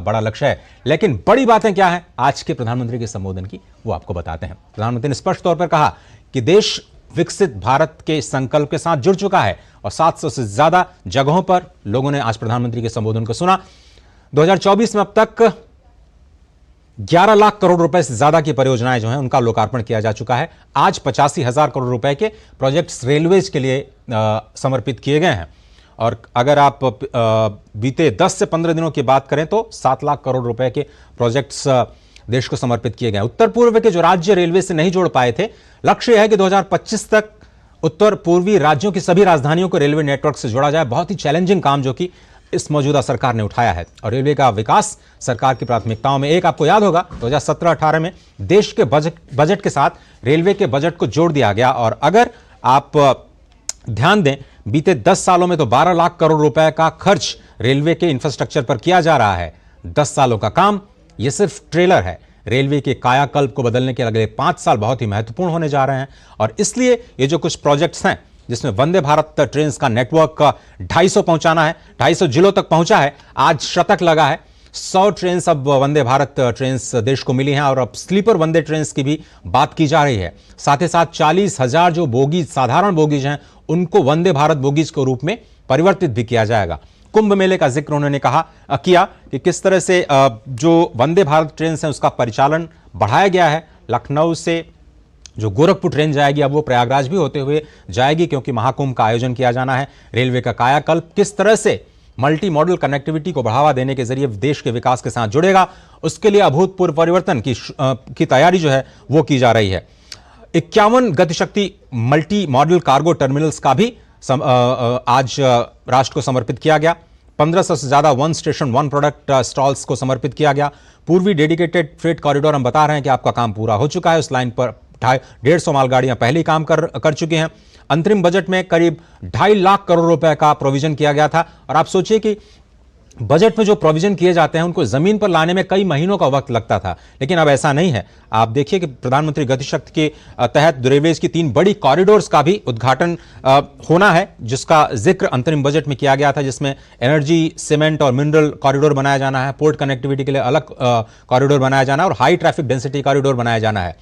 बड़ा लक्ष्य है। लेकिन बड़ी बातें क्या है आज के प्रधानमंत्री के संबोधन की, वो आपको बताते हैं। प्रधानमंत्री ने स्पष्ट तौर पर कहा कि देश विकसित भारत के संकल्प के साथ जुड़ चुका है और 700 से ज्यादा जगहों पर लोगों ने आज प्रधानमंत्री के संबोधन को सुना। 2024 में अब तक 11 लाख करोड़ रुपए से ज्यादा की परियोजनाएं जो हैं उनका लोकार्पण किया जा चुका है। आज 85,000 करोड़ रुपए के प्रोजेक्ट्स रेलवेज के लिए समर्पित किए गए हैं। और अगर आप बीते 10 से 15 दिनों की बात करें तो 7 लाख करोड़ रुपए के प्रोजेक्ट्स देश को समर्पित किए गए। उत्तर पूर्व के जो राज्य रेलवे से नहीं जोड़ पाए थे, लक्ष्य है कि 2025 तक उत्तर पूर्वी राज्यों की सभी राजधानियों को रेलवे नेटवर्क से जोड़ा जाए। बहुत ही चैलेंजिंग काम जो कि इस मौजूदा सरकार ने उठाया है और रेलवे का विकास सरकार की प्राथमिकताओं में एक। आपको याद होगा 2017-18 में देश के बजट के साथ रेलवे के बजट को जोड़ दिया गया और अगर आप ध्यान दें बीते 10 सालों में तो 12 लाख करोड़ रुपए का खर्च रेलवे के इंफ्रास्ट्रक्चर पर किया जा रहा है। 10 सालों का काम यह सिर्फ ट्रेलर है। रेलवे के कायाकल्प को बदलने के अगले 5 साल बहुत ही महत्वपूर्ण होने जा रहे हैं और इसलिए ये जो कुछ प्रोजेक्ट्स हैं जिसमें वंदे भारत ट्रेन का नेटवर्क का 250 पहुंचाना है, 250 जिलों तक पहुंचा है, आज शतक लगा है। 100 ट्रेन अब वंदे भारत ट्रेन देश को मिली हैं और अब स्लीपर वंदे ट्रेन की भी बात की जा रही है। साथ ही साथ 40,000 जो बोगीज साधारण बोगीज हैं उनको वंदे भारत बोगीज के रूप में परिवर्तित भी किया जाएगा। कुंभ मेले का जिक्र उन्होंने किया कि किस तरह से जो वंदे भारत ट्रेन है उसका परिचालन बढ़ाया गया है। लखनऊ से जो गोरखपुर ट्रेन जाएगी अब वो प्रयागराज भी होते हुए जाएगी क्योंकि महाकुंभ का आयोजन किया जाना है। रेलवे का कायाकल्प किस तरह से मल्टी मॉडल कनेक्टिविटी को बढ़ावा देने के जरिए देश के विकास के साथ जुड़ेगा, उसके लिए अभूतपूर्व परिवर्तन की तैयारी जो है वो की जा रही है। 51 Gatishakti multi modal cargo terminals का भी आज राष्ट्र को समर्पित किया गया। 1500 से ज्यादा one station one product stalls को समर्पित किया गया। पूर्वी डेडिकेटेड फ्रेट कॉरिडोर हम बता रहे हैं कि आपका काम पूरा हो चुका है। उस लाइन पर 150 मालगाड़ियां पहले ही काम कर चुकी हैं। अंतरिम बजट में करीब 2.5 लाख करोड़ रुपए का प्रोविजन किया गया था और आप सोचिए कि बजट में जो प्रोविजन किए जाते हैं उनको जमीन पर लाने में कई महीनों का वक्त लगता था, लेकिन अब ऐसा नहीं है। आप देखिए कि प्रधानमंत्री गतिशक्ति के तहत रेलवेज की 3 बड़ी कॉरिडोर्स का भी उद्घाटन होना है जिसका जिक्र अंतरिम बजट में किया गया था, जिसमें एनर्जी, सीमेंट और मिनरल कॉरिडोर बनाया जाना है, पोर्ट कनेक्टिविटी के लिए अलग कॉरिडोर बनाया जाना है और हाई ट्रैफिक डेंसिटी कॉरिडोर बनाया जाना है।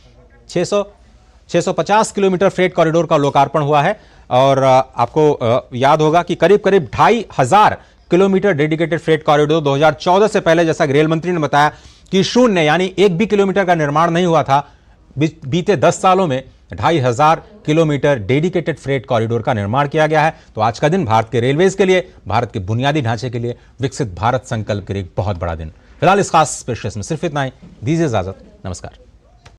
650 किलोमीटर फ्रेट कॉरिडोर का लोकार्पण हुआ है और आपको याद होगा कि करीब 2,500 किलोमीटर डेडिकेटेड फ्रेट कॉरिडोर 2014 से पहले, जैसा रेल मंत्री ने बताया कि शून्य यानी 1 भी किलोमीटर का निर्माण नहीं हुआ था। बीते 10 सालों में 2,500 किलोमीटर डेडिकेटेड फ्रेट कॉरिडोर का निर्माण किया गया है। तो आज का दिन भारत के रेलवेज के लिए, भारत के बुनियादी ढांचे के लिए, विकसित भारत संकल्प के लिए एक बहुत बड़ा दिन। फिलहाल इस खास पेशकश में सिर्फ इतना ही। दीजिए इजाजत, नमस्कार।